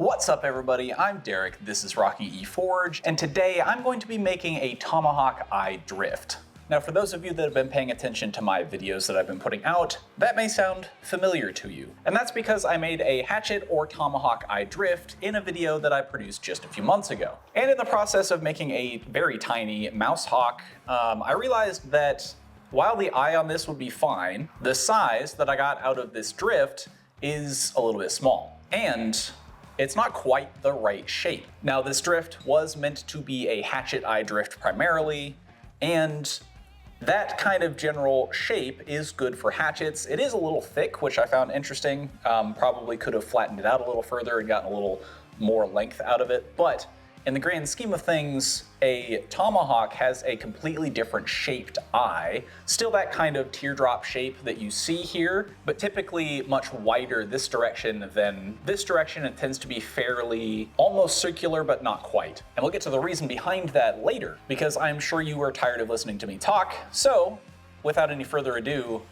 What's up everybody, I'm Derek, this is Rocky E Forge, and today I'm going to be making a Tomahawk-Eye drift. Now for those of you that have been paying attention to my videos that I've been putting out, that may sound familiar to you. And that's because I made a hatchet or Tomahawk-Eye drift in a video that I produced just a few months ago. And in the process of making a very tiny mouse hawk, I realized that while the eye on this would be fine, the size that I got out of this drift is a little bit small. And it's not quite the right shape. Now this drift was meant to be a hatchet eye drift primarily, and that kind of general shape is good for hatchets. It is a little thick, which I found interesting. Probably could have flattened it out a little further and gotten a little more length out of it, but in the grand scheme of things, a tomahawk has a completely different shaped eye. Still that kind of teardrop shape that you see here, but typically much wider this direction than this direction. It tends to be fairly almost circular, but not quite. And we'll get to the reason behind that later, because I'm sure you are tired of listening to me talk. So without any further ado,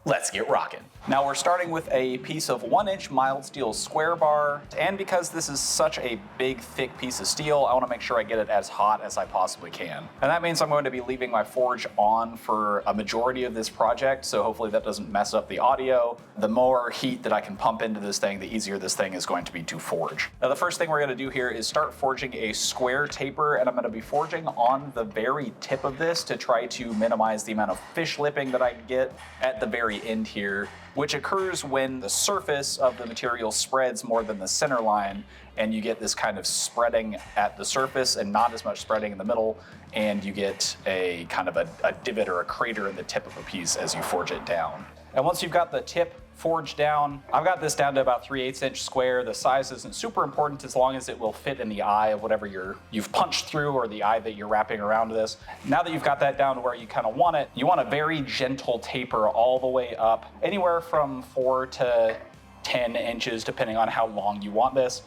let's get rocking. Now we're starting with a piece of 1-inch mild steel square bar, and because this is such a big thick piece of steel, I want to make sure I get it as hot as I possibly can. And that means I'm going to be leaving my forge on for a majority of this project, so hopefully that doesn't mess up the audio. The more heat that I can pump into this thing, the easier this thing is going to be to forge. Now the first thing we're going to do here is start forging a square taper, and I'm going to be forging on the very tip of this to try to minimize the amount of fish lipping that I get at the very end here, which occurs when the surface of the material spreads more than the center line, and you get this kind of spreading at the surface and not as much spreading in the middle, and you get a kind of a divot or a crater in the tip of a piece as you forge it down. And once you've got the tip forged down, I've got this down to about 3/8 inch square. The size isn't super important as long as it will fit in the eye of whatever you've punched through, or the eye that you're wrapping around this. Now that you've got that down to where you kind of want it, you want a very gentle taper all the way up, anywhere from 4 to 10 inches, depending on how long you want this.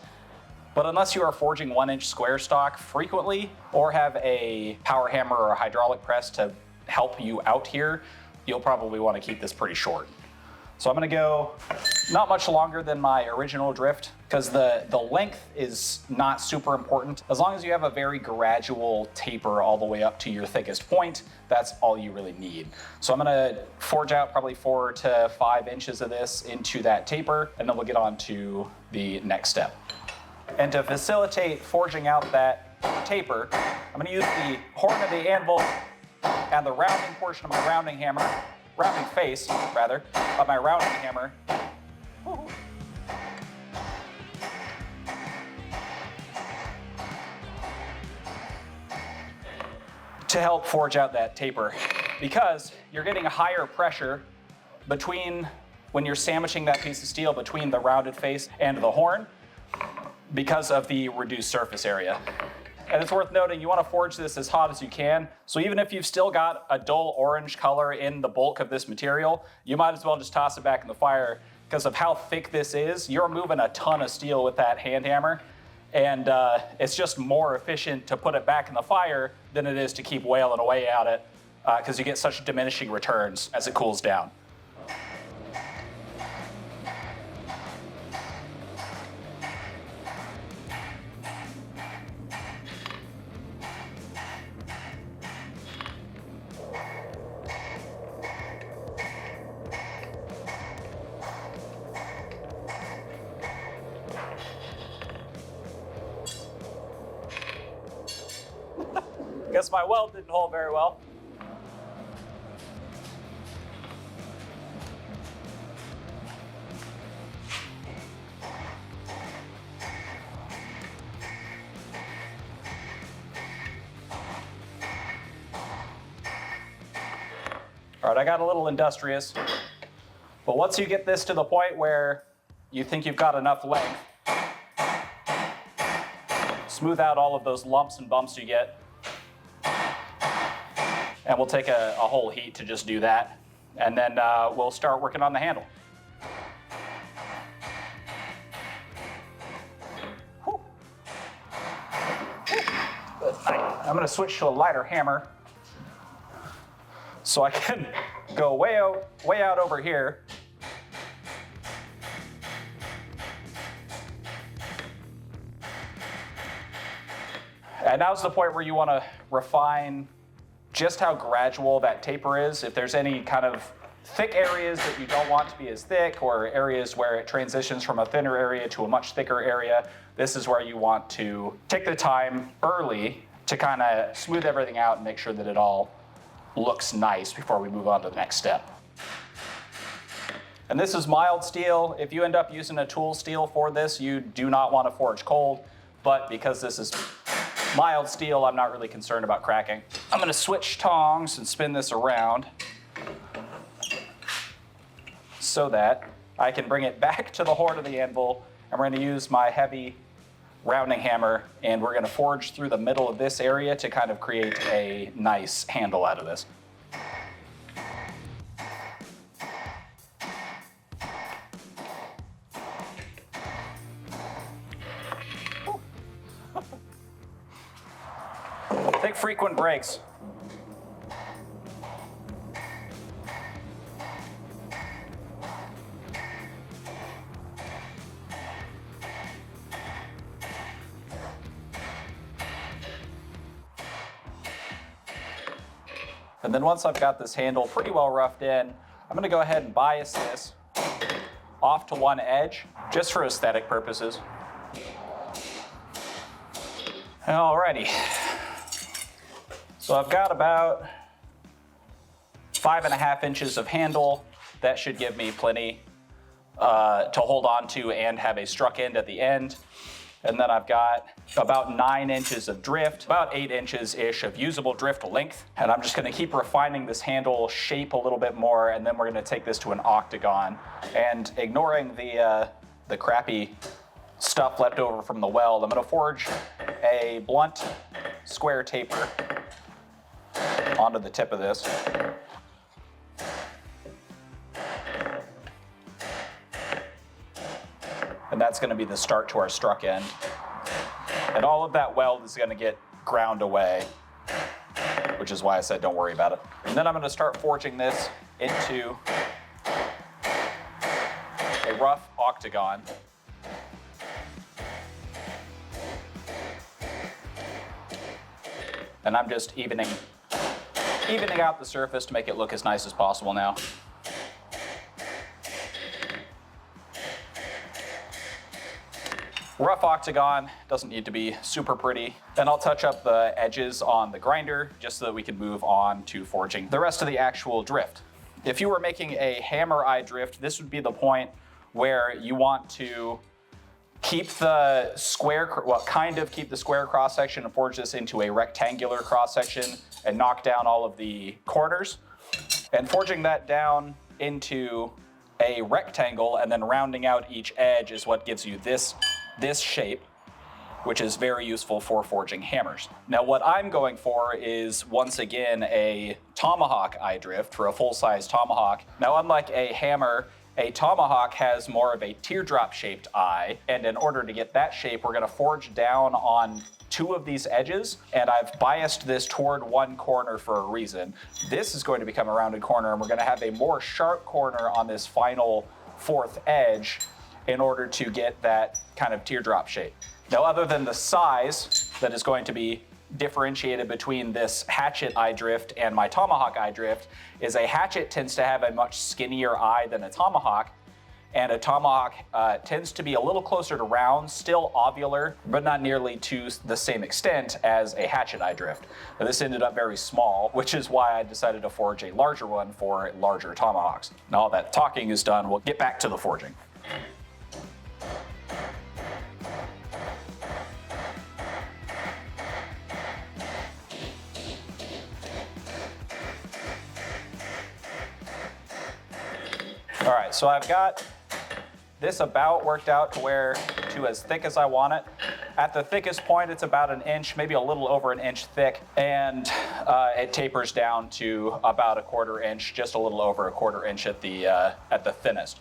But unless you are forging 1-inch square stock frequently, or have a power hammer or a hydraulic press to help you out here, you'll probably want to keep this pretty short. So I'm gonna go not much longer than my original drift, because the length is not super important. As long as you have a very gradual taper all the way up to your thickest point, that's all you really need. So I'm gonna forge out probably 4 to 5 inches of this into that taper, and then we'll get on to the next step. And to facilitate forging out that taper, I'm gonna use the horn of the anvil and the rounding portion of my rounding face of my rounding hammer. To help forge out that taper, because you're getting a higher pressure when you're sandwiching that piece of steel between the rounded face and the horn, because of the reduced surface area. And it's worth noting, you want to forge this as hot as you can. So even if you've still got a dull orange color in the bulk of this material, you might as well just toss it back in the fire. Because of how thick this is, you're moving a ton of steel with that hand hammer. And it's just more efficient to put it back in the fire than it is to keep wailing away at it, because you get such diminishing returns as it cools down. Guess my weld didn't hold very well. All right, I got a little industrious, but once you get this to the point where you think you've got enough length, smooth out all of those lumps and bumps you get. And we'll take a whole heat to just do that. And then we'll start working on the handle. I'm gonna switch to a lighter hammer so I can go way out over here And now's the point where you want to refine just how gradual that taper is. If there's any kind of thick areas that you don't want to be as thick, or areas where it transitions from a thinner area to a much thicker area, this is where you want to take the time early to kind of smooth everything out and make sure that it all looks nice before we move on to the next step. And this is mild steel. If you end up using a tool steel for this, you do not want to forge cold, but because this is mild steel, I'm not really concerned about cracking. I'm going to switch tongs and spin this around so that I can bring it back to the horn of the anvil, and we're going to use my heavy rounding hammer, and we're going to forge through the middle of this area to kind of create a nice handle out of this. Take frequent breaks. And then once I've got this handle pretty well roughed in, I'm going to go ahead and bias this off to one edge, just for aesthetic purposes. Alrighty. So I've got about 5.5 inches of handle. That should give me plenty to hold on to and have a struck end at the end. And then I've got about 9 inches of drift, about 8 inches-ish of usable drift length. And I'm just gonna keep refining this handle shape a little bit more, and then we're gonna take this to an octagon. And ignoring the crappy stuff left over from the weld, I'm gonna forge a blunt square taper onto the tip of this. And that's going to be the start to our struck end. And all of that weld is going to get ground away, which is why I said don't worry about it. And then I'm going to start forging this into a rough octagon. And I'm just evening out the surface to make it look as nice as possible now. Rough octagon, doesn't need to be super pretty. Then I'll touch up the edges on the grinder just so that we can move on to forging the rest of the actual drift. If you were making a hammer eye drift, this would be the point where you want to keep the square, keep the square cross section and forge this into a rectangular cross section and knock down all of the corners. And forging that down into a rectangle and then rounding out each edge is what gives you this shape, which is very useful for forging hammers. Now what I'm going for is, once again, a Tomahawk-Eye drift for a full-size tomahawk. Now unlike a hammer, a tomahawk has more of a teardrop-shaped eye, and in order to get that shape, we're gonna forge down on 2 of these edges, and I've biased this toward one corner for a reason. This is going to become a rounded corner, and we're gonna have a more sharp corner on this final 4th edge in order to get that kind of teardrop shape. Now, other than the size that is going to be differentiated between this hatchet eye drift and my tomahawk eye drift, is a hatchet tends to have a much skinnier eye than a tomahawk, and a tomahawk tends to be a little closer to round, still ovular, but not nearly to the same extent as a hatchet eye drift. Now, this ended up very small, which is why I decided to forge a larger one for larger tomahawks. Now all that talking is done, we'll get back to the forging. All right, so I've got this about worked out to as thick as I want it. At the thickest point, it's about 1 inch, maybe a little over 1 inch thick, and it tapers down to about 1/4 inch, just a little over 1/4 inch at the thinnest.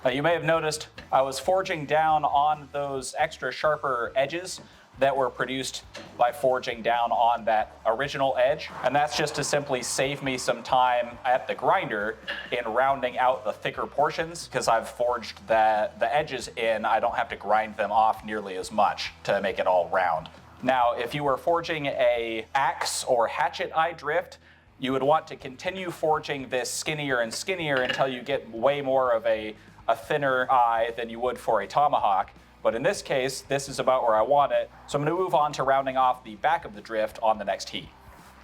You may have noticed I was forging down on those extra sharper edges that were produced by forging down on that original edge, and that's just to simply save me some time at the grinder in rounding out the thicker portions. Because I've forged the edges in, I don't have to grind them off nearly as much to make it all round. Now, if you were forging a axe or hatchet eye drift, you would want to continue forging this skinnier and skinnier until you get way more of a thinner eye than you would for a tomahawk. But in this case, this is about where I want it. So I'm going to move on to rounding off the back of the drift on the next heat.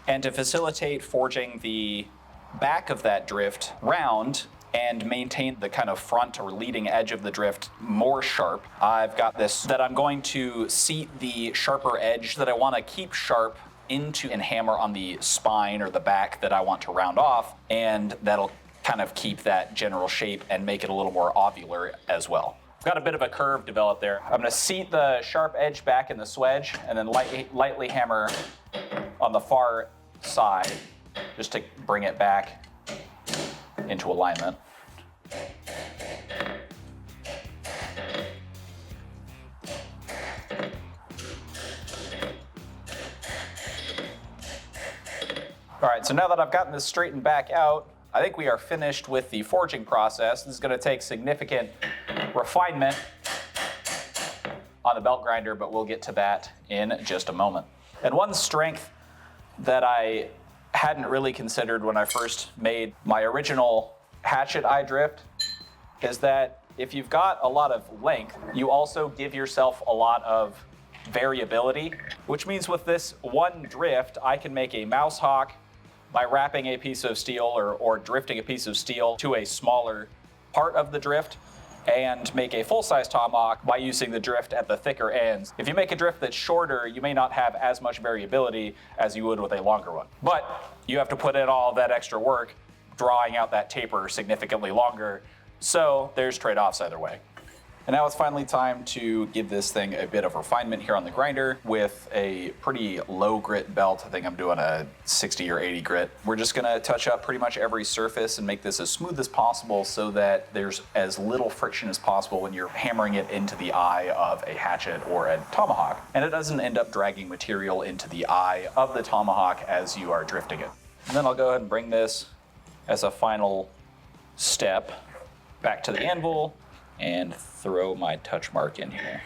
And to facilitate forging the back of that drift round and maintain the kind of front or leading edge of the drift more sharp, I've got this that I'm going to seat the sharper edge that I want to keep sharp into and hammer on the spine or the back that I want to round off, and that'll kind of keep that general shape and make it a little more ovular as well. Got a bit of a curve developed there. I'm gonna seat the sharp edge back in the swedge and then lightly hammer on the far side just to bring it back into alignment. All right, so now that I've gotten this straightened back out, I think we are finished with the forging process. This is going to take significant refinement on the belt grinder, but we'll get to that in just a moment. And one strength that I hadn't really considered when I first made my original hatchet eye drift is that if you've got a lot of length, you also give yourself a lot of variability, which means with this one drift, I can make a mouse hawk by wrapping a piece of steel or drifting a piece of steel to a smaller part of the drift, and make a full-size tomahawk by using the drift at the thicker ends. If you make a drift that's shorter, you may not have as much variability as you would with a longer one. But you have to put in all that extra work drawing out that taper significantly longer, so there's trade-offs either way. And now it's finally time to give this thing a bit of refinement here on the grinder with a pretty low grit belt. I think I'm doing a 60 or 80 grit. We're just gonna touch up pretty much every surface and make this as smooth as possible so that there's as little friction as possible when you're hammering it into the eye of a hatchet or a tomahawk. And it doesn't end up dragging material into the eye of the tomahawk as you are drifting it. And then I'll go ahead and bring this as a final step back to the anvil and throw my touch mark in here.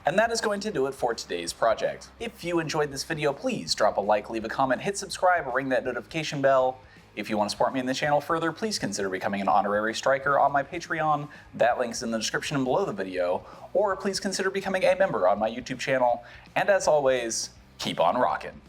And that is going to do it for today's project. If you enjoyed this video, please drop a like, leave a comment, hit subscribe, ring that notification bell. If you want to support me in the channel further, please consider becoming an honorary striker on my Patreon. That link's in the description below the video. Or please consider becoming a member on my YouTube channel. And as always, keep on rockin'.